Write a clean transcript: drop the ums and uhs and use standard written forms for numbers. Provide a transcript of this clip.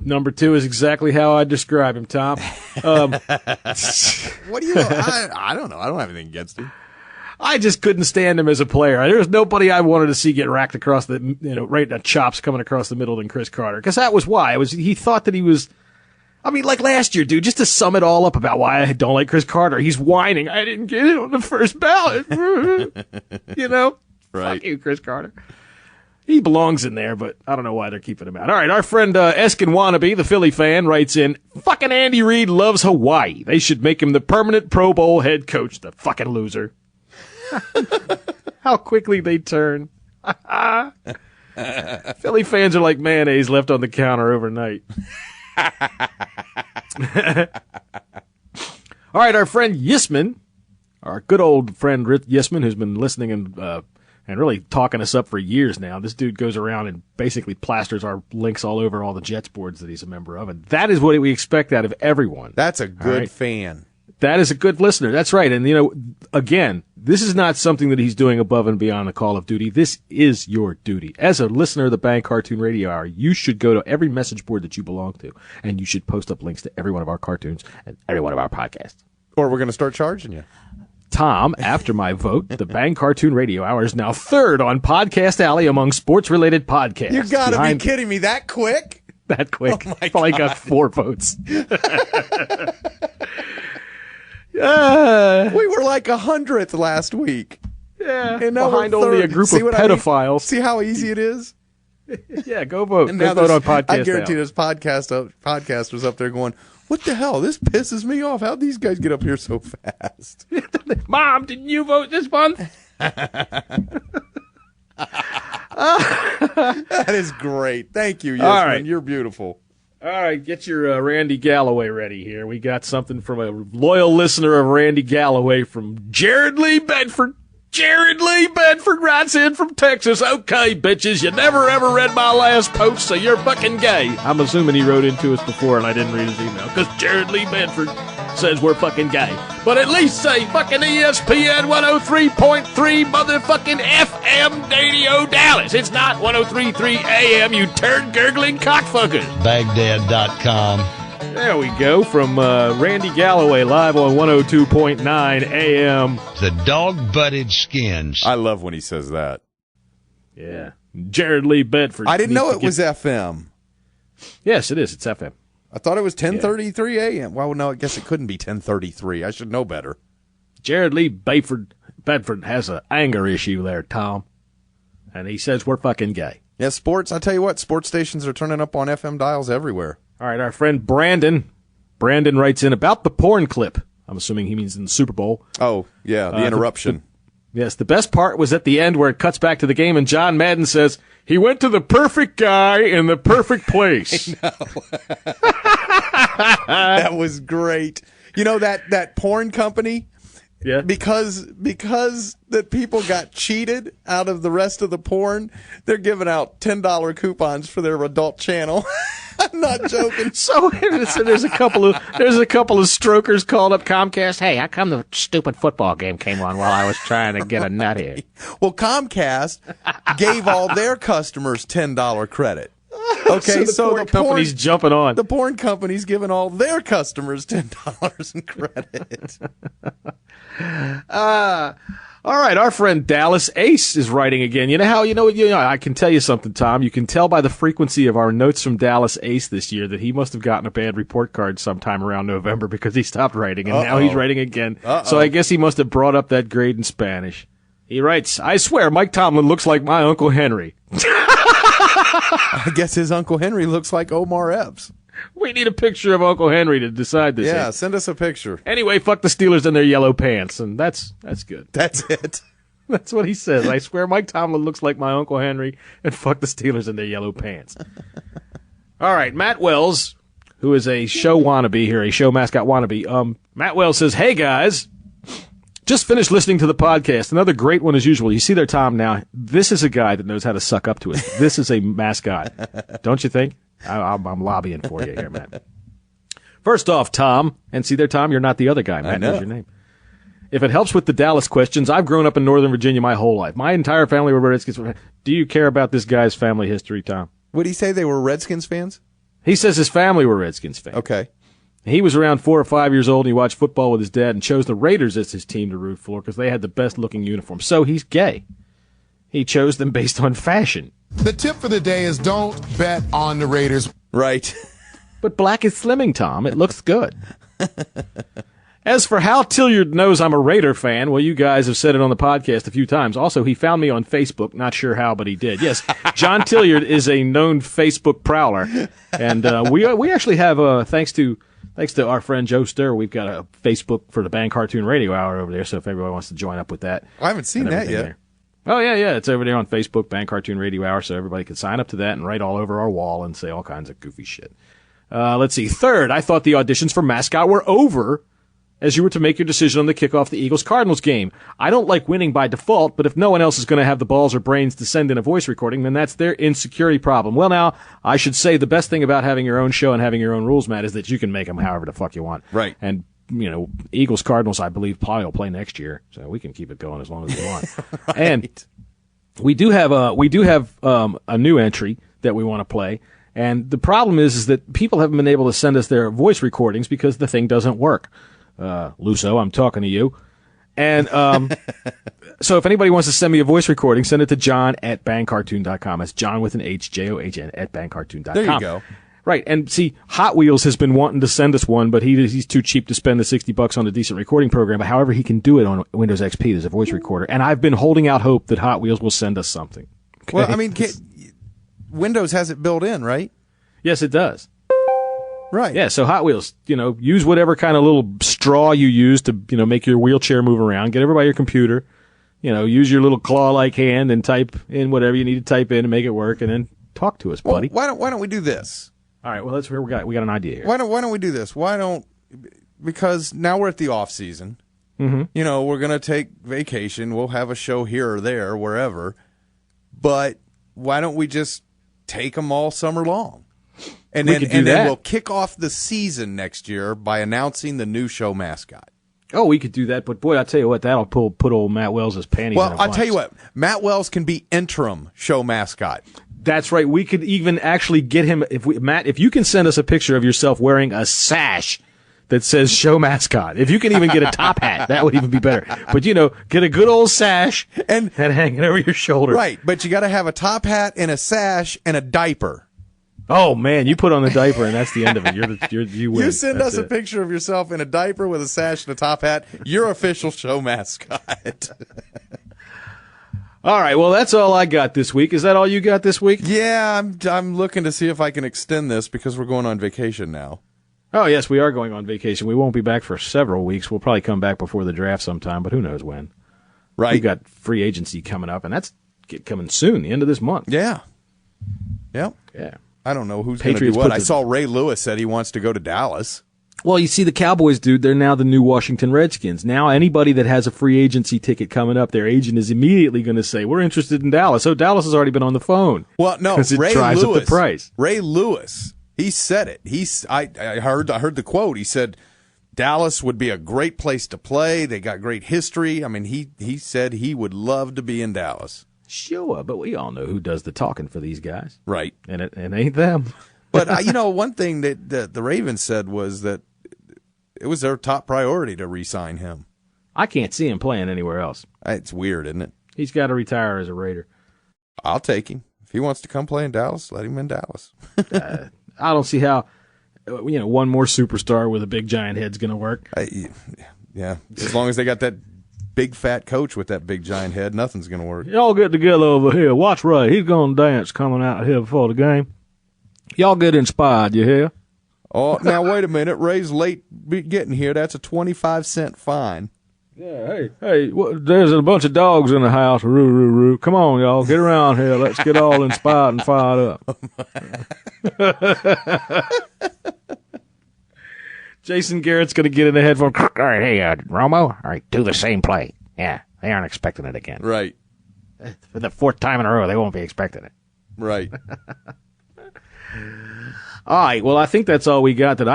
Number 2 is exactly how I describe him, Tom. What do you know? I don't know. I don't have anything against him. I just couldn't stand him as a player. There was nobody I wanted to see get racked across the, right in the chops coming across the middle than Chris Carter. Because that was why. He thought that he was, like last year, dude, just to sum it all up about why I don't like Chris Carter. He's whining. I didn't get it on the first ballot. Right. Fuck you, Chris Carter. He belongs in there, but I don't know why they're keeping him out. All right, our friend Eskin Wannabe, the Philly fan, writes in, fucking Andy Reid loves Hawaii. They should make him the permanent Pro Bowl head coach, the fucking loser. How quickly they turn. Philly fans are like mayonnaise left on the counter overnight. All right, our friend Yisman, our good old friend Yisman, who's been listening and really talking us up for years now. This dude goes around and basically plasters our links all over all the Jets boards that he's a member of, and that is what we expect out of everyone. That's a good fan. That is a good listener. That's right. And, again, this is not something that he's doing above and beyond the call of duty. This is your duty. As a listener of the Bang Cartoon Radio Hour, you should go to every message board that you belong to, and you should post up links to every one of our cartoons and every one of our podcasts. Or we're going to start charging you. Tom, after my vote, the Bang Cartoon Radio Hour is now 3rd on Podcast Alley among sports-related podcasts. You got to be kidding me. That quick? That quick. Oh, my Probably God. got 4 votes. We were like 100th last week. Yeah, and now behind we're only a third. group See of what I mean? pedophiles. See how easy it is? Yeah, go vote. And Go now vote on Podcast I guarantee Alley. there's podcasters up there going, what the hell? This pisses me off. How'd these guys get up here so fast? Mom, didn't you vote this month? That is great. Thank you, Yasmin. All right. You're beautiful. All right, get your Randy Galloway ready here. We got something from a loyal listener of Randy Galloway from JaRod Lee Bedford. JaRod Lee Bedford writes in from Texas. Okay, bitches, you never ever read my last post, so you're fucking gay. I'm assuming he wrote into us before and I didn't read his email, because JaRod Lee Bedford says we're fucking gay. But at least say fucking ESPN 103.3 motherfucking FM Radio Dallas. It's not 103.3 AM, you turd-gurgling cockfuckers. Baghdad.com. There we go, from Randy Galloway, live on 102.9 AM. The dog-butted skins. I love when he says that. Yeah. JaRod Lee Bedford. I didn't know it was FM. Yes, it is. It's FM. I thought it was 10:33 a.m. Well, no, I guess it couldn't be 10:33. I should know better. JaRod Lee Bedford has an anger issue there, Tom. And he says we're fucking gay. Yeah, sports. I tell you what, sports stations are turning up on FM dials everywhere. All right, our friend Brandon. Brandon writes in about the porn clip. I'm assuming he means in the Super Bowl. Oh, yeah, the interruption. Yes, the best part was at the end where it cuts back to the game and John Madden says, he went to the perfect guy in the perfect place. That was great. You know, that porn company, Yeah. because that people got cheated out of the rest of the porn, they're giving out $10 coupons for their adult channel. I'm not joking. So there's a couple of strokers called up Comcast. Hey, how come the stupid football game came on while I was trying to get a nut here? Well, Comcast gave all their customers $10 credit. Okay, so the company's jumping on. The porn company's giving all their customers $10 in credit. All right, our friend Dallas Ace is writing again. You know, I can tell you something, Tom. You can tell by the frequency of our notes from Dallas Ace this year that he must have gotten a bad report card sometime around November because he stopped writing, and now he's writing again. So I guess he must have brought up that grade in Spanish. He writes, I swear Mike Tomlin looks like my Uncle Henry. I guess his Uncle Henry looks like Omar Epps. We need a picture of Uncle Henry to decide this. Yeah, send us a picture. Anyway, fuck the Steelers in their yellow pants, and that's good. That's it. That's what he says. I swear Mike Tomlin looks like my Uncle Henry, and fuck the Steelers in their yellow pants. All right, Matt Wells, who is a show wannabe here, a show mascot wannabe. Matt Wells says, hey, guys, just finished listening to the podcast. Another great one as usual. You see there, Tom, now, this is a guy that knows how to suck up to it. This is a mascot. Don't you think? I'm lobbying for you here, Matt. First off, Tom, and see there, Tom, you're not the other guy. Matt knows your name. If it helps with the Dallas questions, I've grown up in Northern Virginia my whole life. My entire family were Redskins. Do you care about this guy's family history, Tom? Would he say they were Redskins fans? He says his family were Redskins fans. Okay. He was around 4 or 5 years old, and he watched football with his dad and chose the Raiders as his team to root for because they had the best-looking uniforms. So he's gay. He chose them based on fashion. The tip for the day is don't bet on the Raiders. Right. But black is slimming, Tom. It looks good. As for how Tilliard knows I'm a Raider fan, well, you guys have said it on the podcast a few times. Also, he found me on Facebook. Not sure how, but he did. Yes, John Tilliard is a known Facebook prowler. And we actually have, thanks to our friend Joe Sturr, we've got a Facebook for the Bang Cartoon Radio Hour over there, so if everybody wants to join up with that. I haven't seen that yet. There. Oh, yeah, it's over there on Facebook, Bang Cartoon Radio Hour, so everybody can sign up to that and write all over our wall and say all kinds of goofy shit. Let's see. Third, I thought the auditions for mascot were over as you were to make your decision on the kickoff the Eagles-Cardinals game. I don't like winning by default, but if no one else is going to have the balls or brains to send in a voice recording, then that's their insecurity problem. Well, now, I should say the best thing about having your own show and having your own rules, Matt, is that you can make them however the fuck you want. Right. And, Eagles-Cardinals, I believe, probably will play next year, so we can keep it going as long as we want. Right. And we do have a new entry that we want to play. And the problem is that people haven't been able to send us their voice recordings because the thing doesn't work. Luso, I'm talking to you. And so if anybody wants to send me a voice recording, send it to john@bangcartoon.com. That's John with an H, John @bangcartoon.com. There you go. Right. And see, Hot Wheels has been wanting to send us one, but he's too cheap to spend the $60 on a decent recording program. But however, he can do it on Windows XP. There's a voice recorder. And I've been holding out hope that Hot Wheels will send us something. Okay? Well, I mean, Windows has it built in, right? Yes, it does. Right. Yeah, so Hot Wheels, use whatever kind of little straw you use to, make your wheelchair move around. Get over by your computer. Use your little claw-like hand and type in whatever you need to type in and make it work, and then talk to us, buddy. Well, why don't we do this? All right, well, that's where we got an idea here. Why don't we do this? Because now we're at the off season. Mm-hmm. We're going to take vacation. We'll have a show here or there, wherever. But why don't we just take them all summer long? And then we'll kick off the season next year by announcing the new show mascot. Oh, we could do that, but boy, I'll tell you what, that'll put old Matt Wells' panties in a bunch. I'll tell you what, Matt Wells can be interim show mascot. That's right. We could even actually get him, Matt, if you can send us a picture of yourself wearing a sash that says show mascot. If you can even get a top hat, that would even be better. But, get a good old sash and hang it over your shoulder. Right, but you got to have a top hat and a sash and a diaper. Oh, man, you put on the diaper, and that's the end of it. You win. You send that's us a picture of yourself in a diaper with a sash and a top hat, your official show mascot. All right, well, that's all I got this week. Is that all you got this week? Yeah, I'm looking to see if I can extend this because we're going on vacation now. Oh, yes, we are going on vacation. We won't be back for several weeks. We'll probably come back before the draft sometime, but who knows when. Right. We've got free agency coming up, and that's coming soon, the end of this month. Yeah. Yep. Yeah. I don't know who's going to do what. I saw Ray Lewis said he wants to go to Dallas. Well, you see, the Cowboys, dude, they're now the new Washington Redskins. Now, anybody that has a free agency ticket coming up, their agent is immediately going to say, we're interested in Dallas. So Dallas has already been on the phone. Well, no, because it Ray drives Lewis, up the price. Ray Lewis, he said it. I heard the quote. He said Dallas would be a great place to play. They got great history. I mean, he said he would love to be in Dallas. Sure, but we all know who does the talking for these guys. Right. And it ain't them. But, one thing that the Ravens said was that it was their top priority to re-sign him. I can't see him playing anywhere else. It's weird, isn't it? He's got to retire as a Raider. I'll take him. If he wants to come play in Dallas, let him in Dallas. I don't see how, one more superstar with a big giant head's going to work. Yeah, as long as they got that big fat coach with that big giant head, nothing's going to work. Y'all get together over here. Watch Ray. He's going to dance coming out here before the game. Y'all get inspired, you hear? Oh, now wait a minute. Ray's late getting here. That's a 25-cent fine. Yeah, hey, there's a bunch of dogs in the house. Roo, roo, roo. Come on, y'all. Get around here. Let's get all inspired and fired up. Jason Garrett's going to get in the headphone. All right, hey, Romo. All right, do the same play. Yeah, they aren't expecting it again. Right. For the fourth time in a row, they won't be expecting it. Right. All right, well, I think that's all we got today.